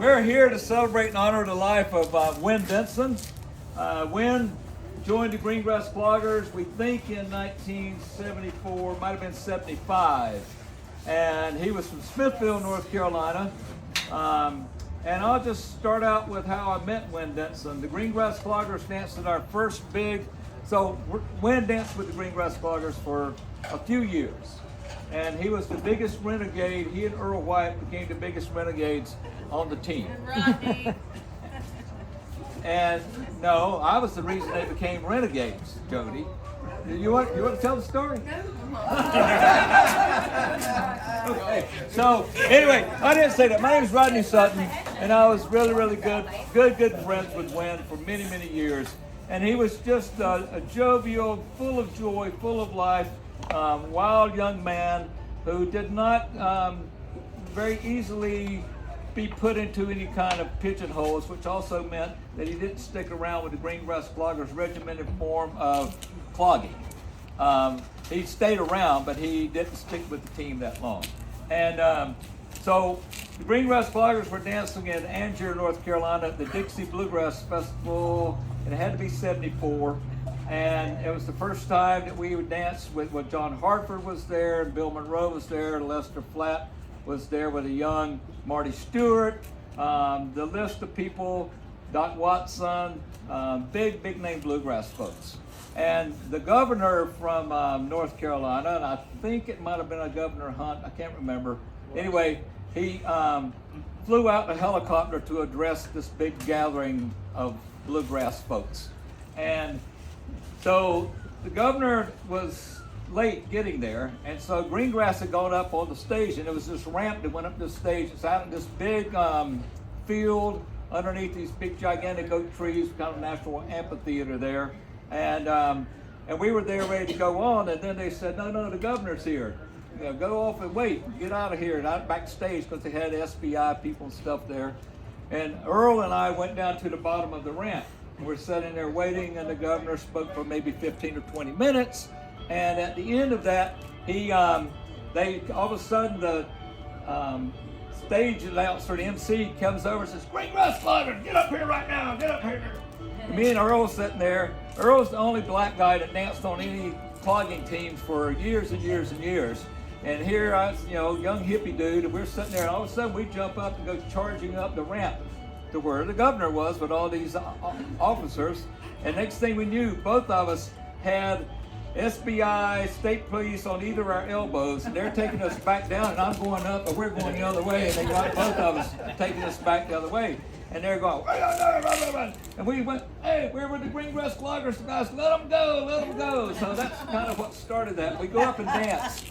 We're here to celebrate and honor the life of Wynn Dinnsen. Wynn joined the Greengrass Cloggers, we think in 1974, might have been 75. And he was from Smithville, North Carolina. And I'll just start out with how I met Wynn Dinnsen. The Greengrass Cloggers danced at our first big, so Wynn danced with the Greengrass Cloggers for a few years. And he was the biggest renegade. He and Earl White became the biggest renegades on the team. Rodney. And no, I was the reason they became renegades, Jody. You want to tell the story? Okay. So anyway, I didn't say that. My name is Rodney Sutton, and I was really good friends with Wynn for many years. And he was just a jovial, full of joy, full of life, wild young man who did not very easily be put into any kind of pigeonholes, which also meant that he didn't stick around with the Greengrass Cloggers' regimented form of clogging. He stayed around, but he didn't stick with the team that long. And so the Greengrass Cloggers were dancing in Angier, North Carolina at the Dixie Bluegrass Festival. It had to be 74. And it was the first time that we would dance with John Hartford was there, and Bill Monroe was there, Lester Flatt was there with a young Marty Stewart, the list of people, Doc Watson, big name bluegrass folks. And the governor from North Carolina, and I think it might have been a Governor Hunt, I can't remember. Anyway, he flew out in a helicopter to address this big gathering of bluegrass folks. And so the governor was late getting there, and so Greengrass had gone up on the stage, and there was this ramp that went up this stage. It's out in this big field underneath these big gigantic oak trees, kind of natural amphitheater there. And we were there ready to go on, and then they said, no, the governor's here. You know, go off and wait, get out of here, and out backstage, because they had SBI people and stuff there. And Earl and I went down to the bottom of the ramp. We're sitting there waiting, and the governor spoke for maybe 15 or 20 minutes. And at the end of that, they all of a sudden the stage announcer, the MC, comes over and says, "Greengrass Cloggers, get up here right now, get up here." And me and Earl sitting there. Earl's the only black guy that danced on any clogging teams for years and years and years. And here I was, young hippie dude, and we're sitting there, and all of a sudden we jump up and go charging up the ramp to where the governor was with all these officers. And next thing we knew, both of us had SBI, state police on either of our elbows, and they're taking us back down, and I'm going up, and we're going the other way, and they got both of us taking us back the other way. And they're going, and we went, "Hey, we're with the Greengrass Cloggers." The guys, let them go. So that's kind of what started that. We go up and dance,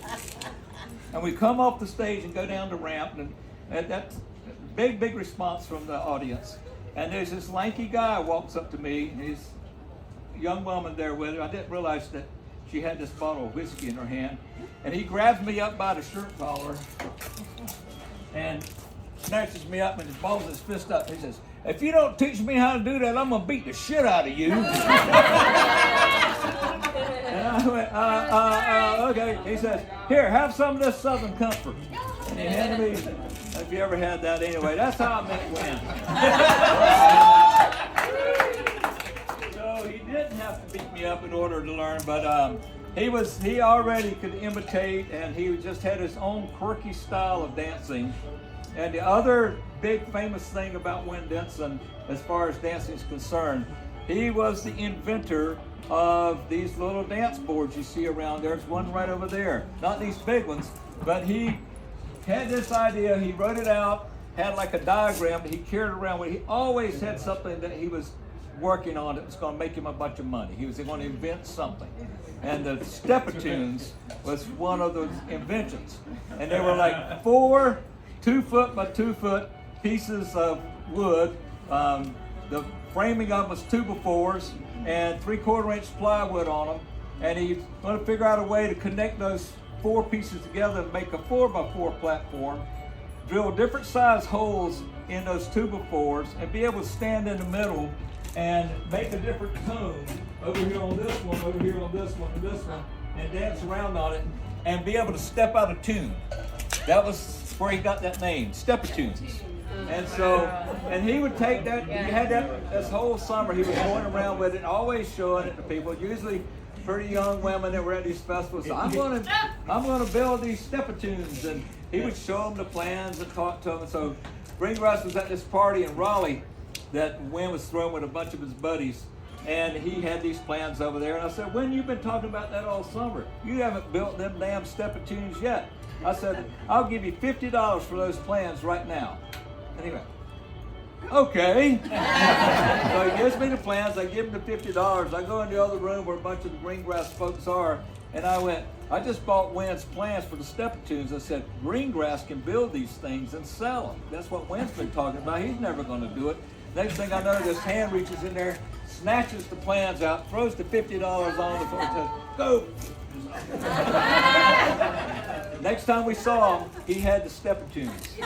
and we come off the stage and go down the ramp, and that's big response from the audience. And there's this lanky guy walks up to me, and he's a young woman there with her. I didn't realize that she had this bottle of whiskey in her hand. And he grabs me up by the shirt collar and snatches me up and just balls his fist up. He says, "If you don't teach me how to do that, I'm going to beat the shit out of you." And I went, okay. He says, "Here, have some of this Southern Comfort." And he handed me, if you ever had that anyway, that's how I met Wynn. So he didn't have to beat me up in order to learn, but he already could imitate, and he just had his own quirky style of dancing. And the other big famous thing about Wynn Dinnsen, as far as dancing is concerned, he was the inventor of these little dance boards you see around. There's one right over there. Not these big ones, but he had this idea. He wrote it out, had like a diagram that he carried around with. He always had something that he was working on that was going to make him a bunch of money. He was going to invent something. And the step-a-tunes was one of those inventions. And they were like 4 2-foot by 2-foot pieces of wood. The framing of them was 2x4s and 3/4-inch plywood on them. And he's going to figure out a way to connect those 4 pieces together and make a 4x4 platform, drill different size holes in those 2x4s, and be able to stand in the middle and make a different tone over here on this one, over here on this one, and this one, and dance around on it, and be able to step out of tune. That was where he got that name, step-a-tunes. And so, and he would take that, he had that this whole summer, he was going around with it, always showing it to people, usually pretty young women that were at these festivals. So I'm gonna build these step-a-tunes, and he would show them the plans and talk to them. And so Greengrass was at this party in Raleigh that Wynn was throwing with a bunch of his buddies, and he had these plans over there. And I said, Wynn, you've been talking about that all summer. You haven't built them damn step-a-tunes yet. I said, I'll give you $50 for those plans right now. And he went, okay. So he gives me the plans, I give him the $50. I go in the other room where a bunch of the Greengrass folks are, and I went, I just bought Wynn's plans for the step-a-tunes. I said, Greengrass can build these things and sell them. That's what Wynn's been talking about. He's never going to do it. Next thing I know, this hand reaches in there, snatches the plans out, throws the $50 on the floor, and says, go. Next time we saw him, he had the step-a-tunes.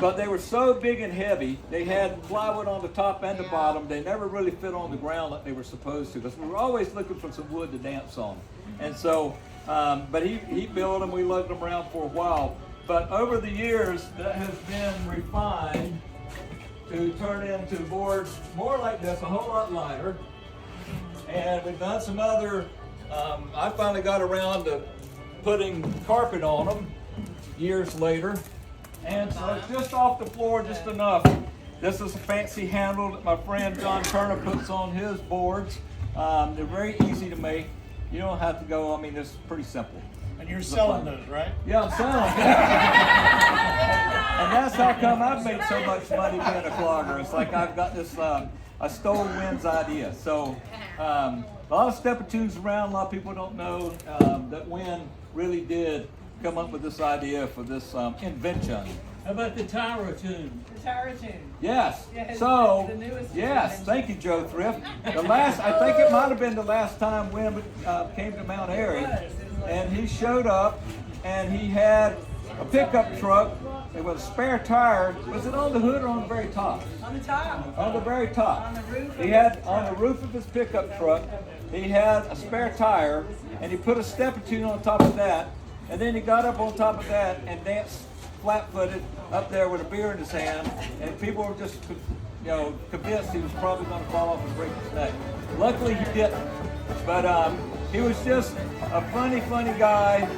But they were so big and heavy, they had plywood on the top and the bottom. They never really fit on the ground like they were supposed to, because we were always looking for some wood to dance on. And so, but he built them, we lugged them around for a while. But over the years, that has been refined to turn into boards more like this, a whole lot lighter. And we've done some other, I finally got around to putting carpet on them years later. And so it's just off the floor just enough. This is a fancy handle that my friend John Turner puts on his boards. They're very easy to make. You don't have to go, I mean, it's pretty simple. And you're selling those, right? Yeah, I'm selling. And that's how come I've made so much money being a clogger. It's like I've got this, I stole Wynn's idea. So a lot of step-a-tunes around. A lot of people don't know that Wynn really did come up with this idea for this invention. How about the Tyro tune? The Tyro tune. Yes. Yeah, So, the newest yes, invention. thank you, Joe Thrift. The last, I think it might have been the last time Wynn came to Mount Airy, and he showed up, and he had a pickup truck. It was a spare tire. Was it on the hood or on the very top? On the top. On the very top. On the roof. He had on the roof of his pickup truck. He had a spare tire, and he put a step-a-tune on top of that, and then he got up on top of that and danced flat-footed up there with a beer in his hand, and people were just, convinced he was probably going to fall off and break his neck. Luckily, he didn't. But he was just a funny guy.